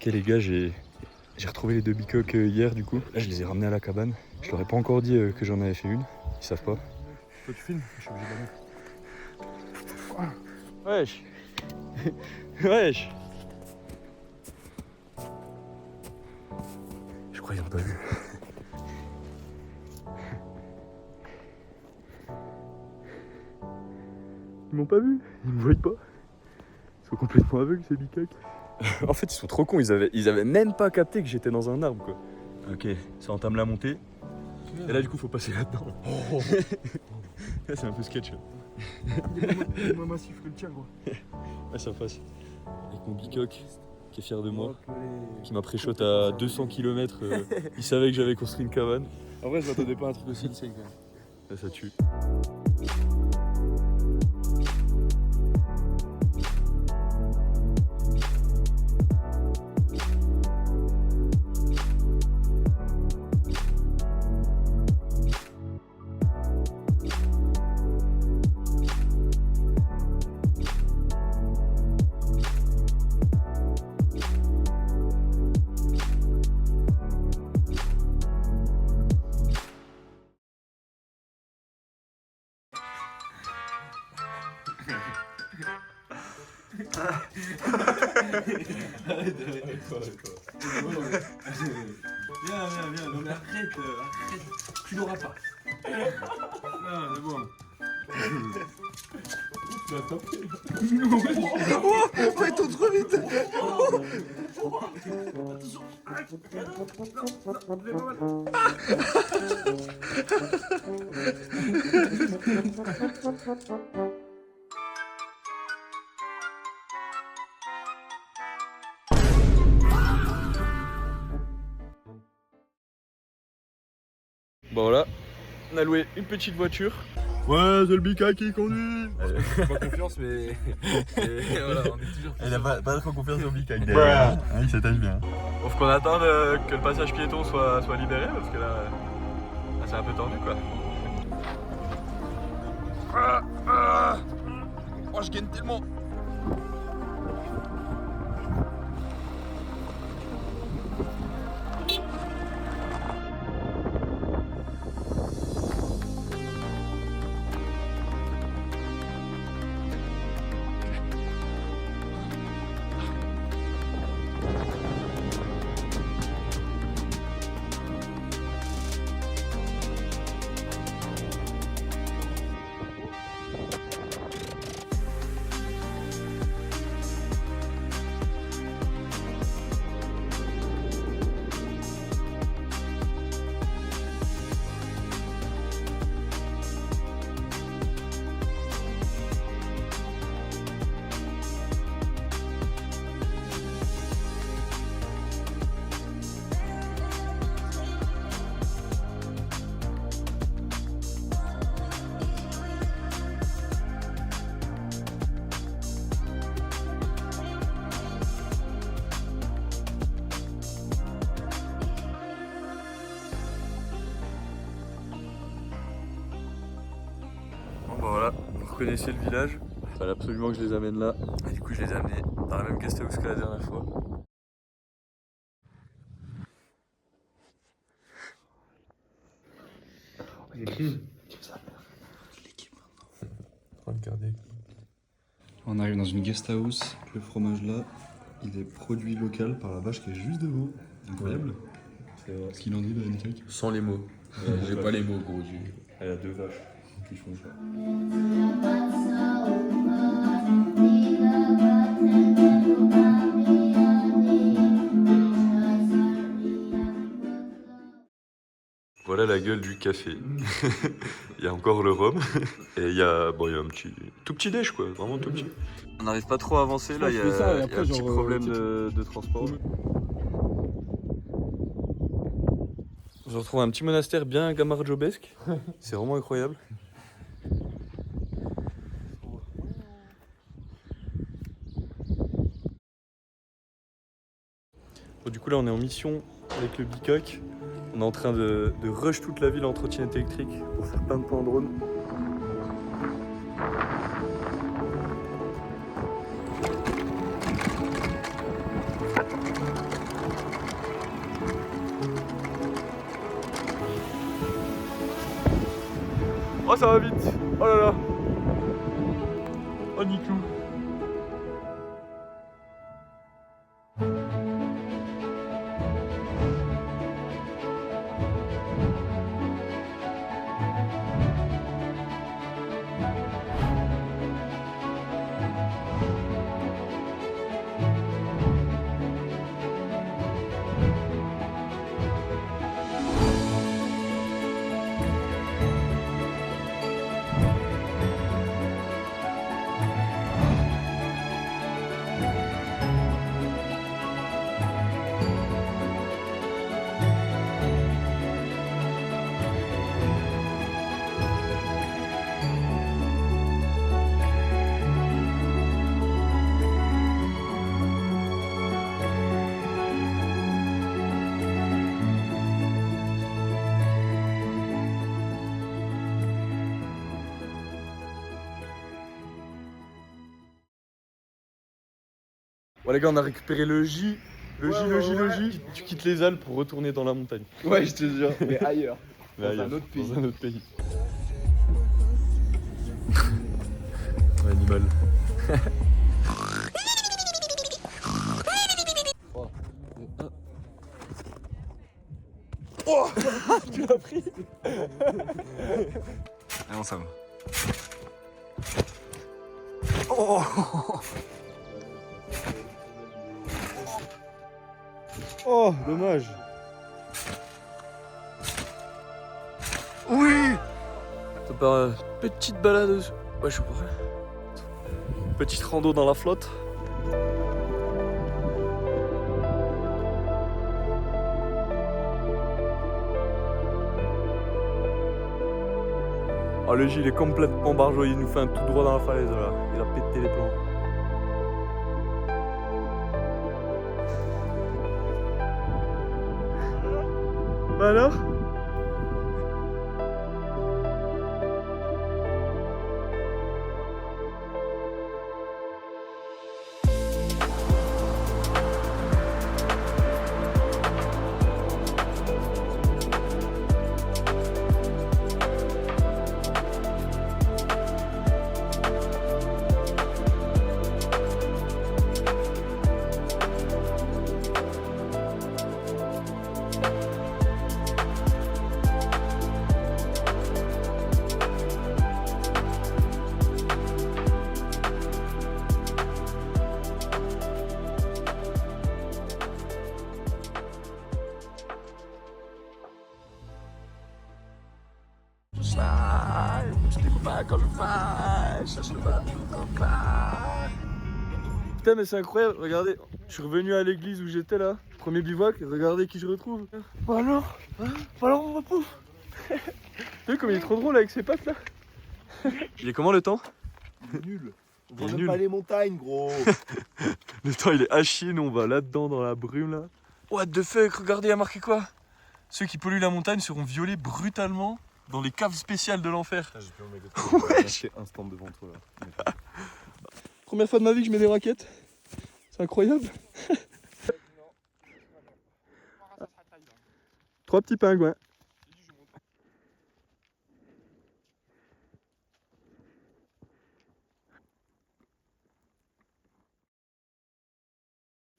Ok les gars, j'ai retrouvé les 2 bicoques hier du coup. Là je les ai ramenés à la cabane. Je leur ai pas encore dit que j'en avais fait une. Ils savent pas. Toi tu filmes, je suis obligé de la mettre. Wesh. Wesh. Je crois qu'ils ont pas vu. Ils m'ont pas vu, ils me voient pas. Ils sont complètement aveugles ces bicoques. En fait ils sont trop cons, ils avaient même pas capté que j'étais dans un arbre quoi. Ok, ça entame la montée. Et là du coup faut passer là-dedans. Oh. Là c'est un peu sketch. Il est moins massif que le tien quoi. Ouais ça passe. Avec mon bicoque qui est fier de moi. Qui m'a pré-shot à 200 km. Il savait que j'avais construit une cabane. En vrai je m'attendais pas à un truc aussi insane quand même. Là ça tue. Viens, non mais arrête. Tu l'auras pas. Non, c'est bon. Oh, ils tournent trop vite. Bon voilà, on a loué une petête voiture. Ouais, c'est le Bika qui conduit. J'ai pas confiance mais voilà, on est toujours. Il a pas trop confiance au Bika derrière. Il s'attache bien. Bon, faut qu'on attende que le passage piéton soit libéré parce que là c'est un peu tendu quoi. Oh je gagne tellement. Bon voilà, vous reconnaissez le village. Il fallait absolument que je les amène là. Et du coup je les ai amenés dans la même guest house que la dernière fois. On arrive dans une guest house, le fromage là, il est produit local par la vache qui est juste devant. Incroyable. Ce qu'il en dit de Nick. Sans les mots. J'ai pas les mots gros. Elle a 2 vaches qui font ça. Voilà la gueule du café. Il y a encore le rhum et il y a un tout petit déj quoi, vraiment tout petit. On n'arrive pas trop à avancer là, il y a un petit problème de transport. Je retrouve un petit monastère bien gamarjobesque, c'est vraiment incroyable. Bon, du coup là on est en mission avec le bicoque. On est en train de rush toute la ville en trottinette électrique pour faire plein de points en drone. Oh ça va vite. Oh là là. Oh Nikou. Bon les gars, on a récupéré le J. Le J. Tu quittes les Alpes pour retourner dans la montagne. Ouais, je te jure, mais ailleurs. Mais Dans ailleurs, un autre pays. Dans un autre pays. Animal. Oh, tu l'as pris. Allez, ensemble. Oh. Oh, dommage. Oui. Ça part petite balade. Ouais, je sais pas. Petite rando dans la flotte. Oh, le Gilles est complètement barjot, il nous fait un tout droit dans la falaise là. Il a pété les plombs. Bah alors? Putain mais c'est incroyable, regardez, je suis revenu à l'église où j'étais là, premier bivouac, regardez qui je retrouve. Bah alors, on va pouf. T'as vu comme il est trop drôle avec ses pattes là. Il est comment le temps? Il est nul. On Il voit est même nul. pas les montagnes, gros. Le temps il est à chier, nous on va là-dedans dans la brume là. What the fuck, regardez, il y a marqué quoi? Ceux qui polluent la montagne seront violés brutalement dans les caves spéciales de l'enfer. Ouais, un stand devant toi là. Première fois de ma vie que je mets des raquettes. C'est incroyable. 3 petits pingouins.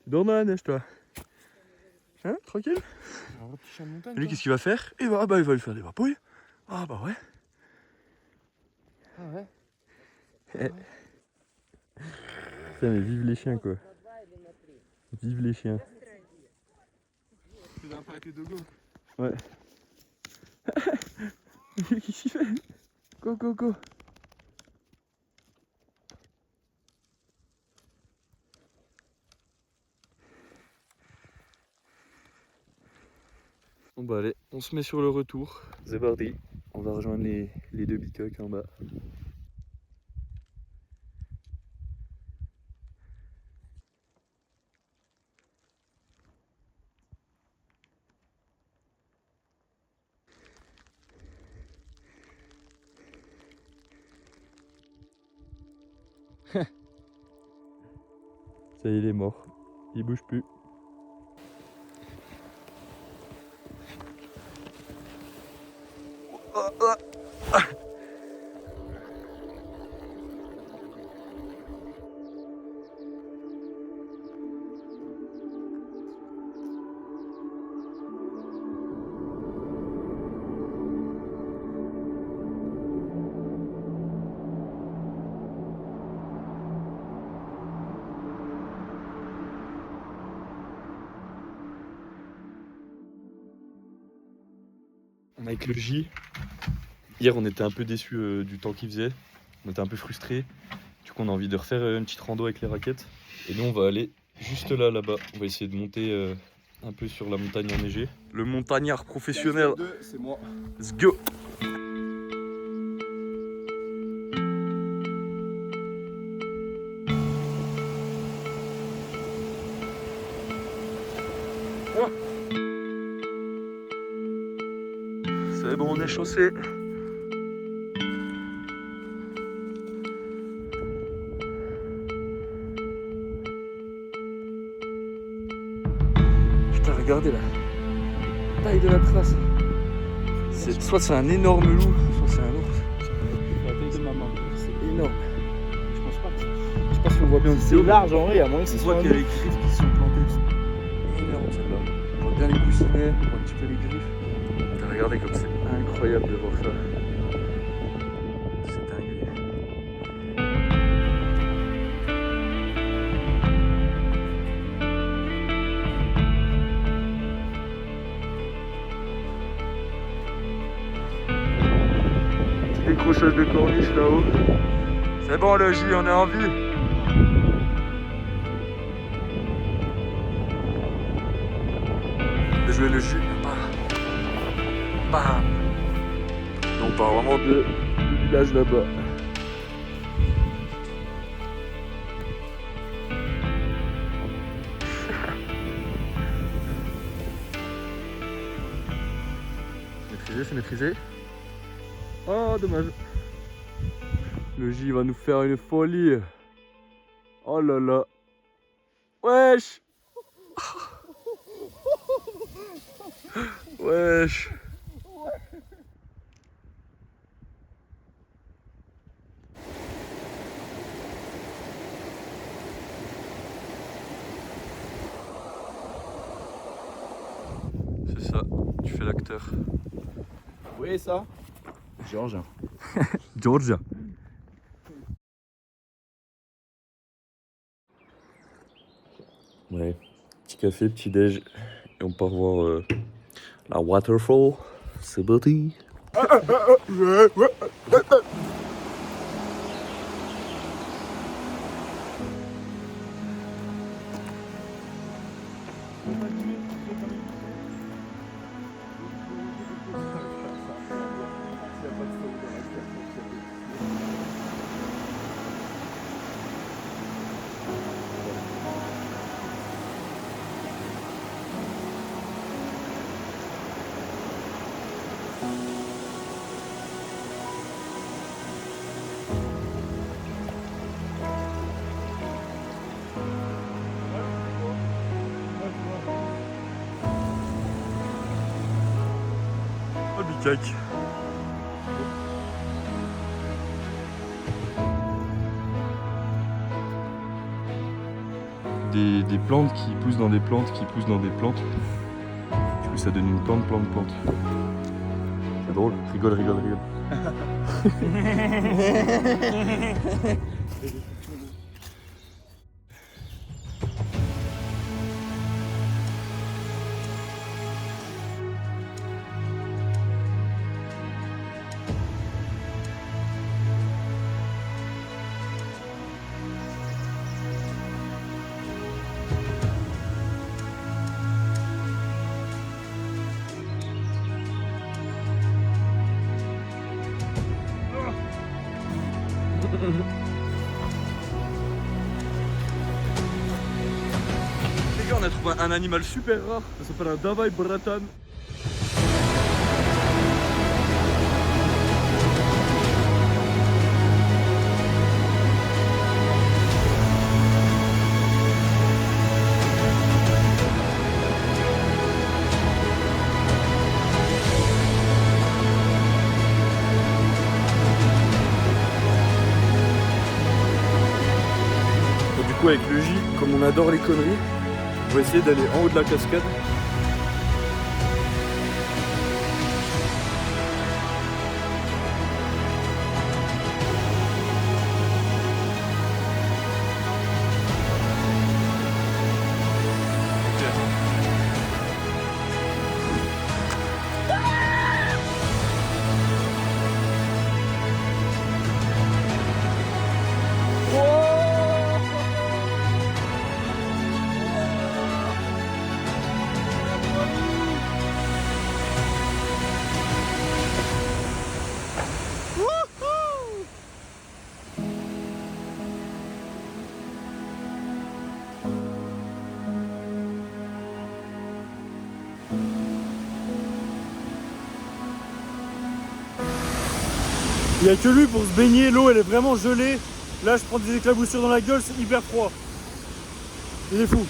Tu dors dans la neige toi. Hein, tranquille. Et lui qu'est-ce qu'il va faire? Il va lui faire des papouilles. Ah bah ouais. Ah ouais. Putain mais vive les chiens quoi. Vive les chiens. Tu dois pas avec les dogos. Ouais. Qu'est-ce qu'il fait? Go go go. Bon bah allez, on se met sur le retour. C'est parti. On va rejoindre les deux bicoques en bas. Ça y est, il est mort. Il bouge plus. avec le J. Hier, on était un peu déçus du temps qu'il faisait. On était un peu frustrés. Du coup, on a envie de refaire une petite rando avec les raquettes. Et nous, on va aller juste là-bas. On va essayer de monter un peu sur la montagne enneigée. Le montagnard professionnel. C'est moi. Let's go! C'est bon, on est chaussé. Putain, regardez la taille de la trace. Soit c'est un énorme loup, soit c'est un ours. La taille de ma main. C'est énorme. Je pense pas que ça. Je sais pas si on voit bien. C'est large en vrai, à moins que ce On soit voit un qu'il y a les griffes qui sont plantées. C'est énorme celle-là. On voit bien les coussinets, on voit un petit peu les griffes. Putain, regardez comme c'est incroyable de voir ça. C'est dingue. Petit décrochage de corniche là-haut. C'est bon le J, on est en vie. Bien joué le J. Bam. Et on part vraiment du village là-bas. C'est maîtrisé. Oh dommage. Le J va nous faire une folie. Oh là là. Wesh. Wesh. C'est ça, tu fais l'acteur. Vous voyez ça? Georgia. Georgia. Ouais, petit café, petit déj. Et on part voir la waterfall. C'est parti. Oh, bicac. Des plantes qui poussent dans des plantes qui poussent dans des plantes. Du coup, ça donne une plante. C'est drôle. Rigole. Les gars, on a trouvé un animal super rare. Ça s'appelle un Davai Bratan. Du coup, avec le J, comme on adore les conneries, on va essayer d'aller en haut de la cascade. Il n'y a que lui pour se baigner, l'eau elle est vraiment gelée. Là je prends des éclaboussures dans la gueule, c'est hyper froid. Il est fou.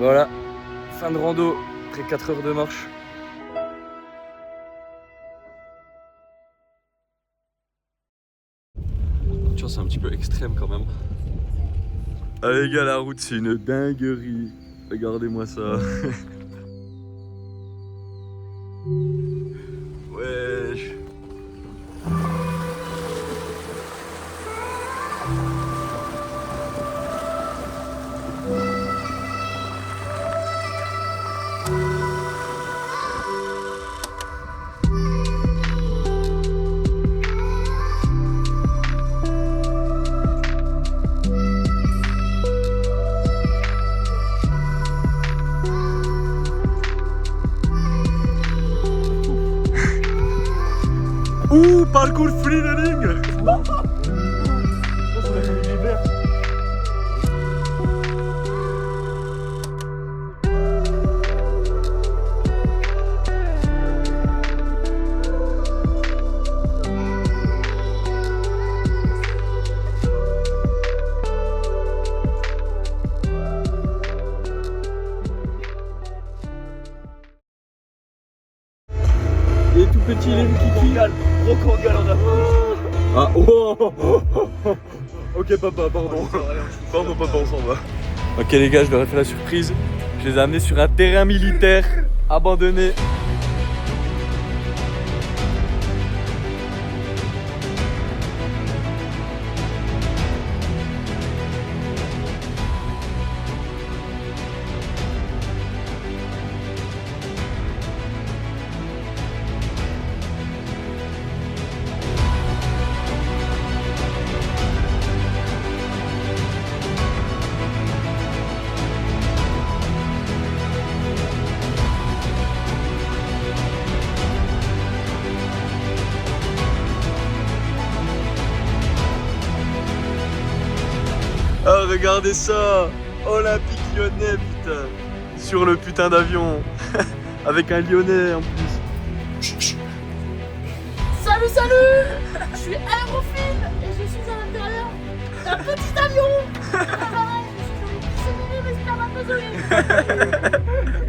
Voilà, fin de rando après 4 heures de marche. Tu vois, c'est un petit peu extrême quand même. Ah les gars, la route c'est une dinguerie. Regardez-moi ça. Wesh. Ouh, parcours freelancing. Il est tout petit, il est kiki. Rocangale en Afrique. Ah, oh. Ok papa, pardon. Pardon papa, on s'en va. Ok les gars, je leur ai fait la surprise. Je les ai amenés sur un terrain militaire abandonné. Oh regardez ça, Olympique Lyonnais putain, sur le putain d'avion, avec un Lyonnais en plus. Salut, salut! Je suis aérophile et je suis à l'intérieur d'un petit avion! Je suis dans le petit mais spermatozoïde!